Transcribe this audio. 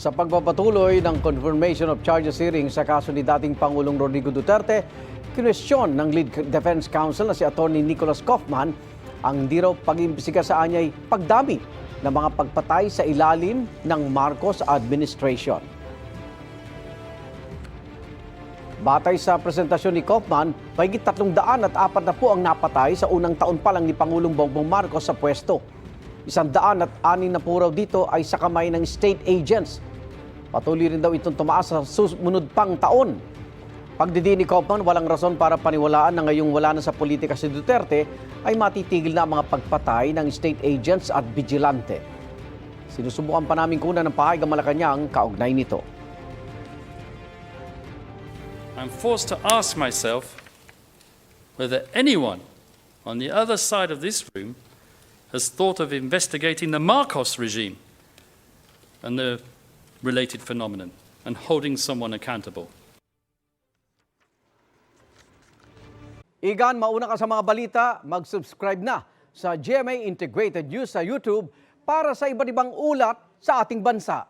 Sa pagpapatuloy ng confirmation of charges hearing sa kaso ni dating Pangulong Rodrigo Duterte, kinwestiyon ng lead defense counsel na si Atty. Nicholas Kaufman ang hindi raw pag-imbestiga sa anyay pagdami ng mga pagpatay sa ilalim ng Marcos administration. Batay sa presentasyon ni Kaufman, mahigit 304 na po ang napatay sa unang taon pa lang ni Pangulong Bongbong Marcos sa pwesto. 106 na po raw dito ay sa kamay ng state agents. Patuloy rin daw itong tumaas sa sumunod pang taon. Pagdidiin ni Kaufman, walang rason para paniwalaan na ngayong wala na sa politika si Duterte ay matitigil na ang mga pagpatay ng state agents at vigilante. Sinusubukan pa namin kunan ng pahayag ang Malacanang kaugnay nito. I'm forced to ask myself whether anyone on the other side of this room has thought of investigating the Marcos regime and the related phenomenon and holding someone accountable. Igan, mauna ka sa mga balita, mag-subscribe na sa GMA Integrated News sa YouTube para sa iba't ibang ulat sa ating bansa.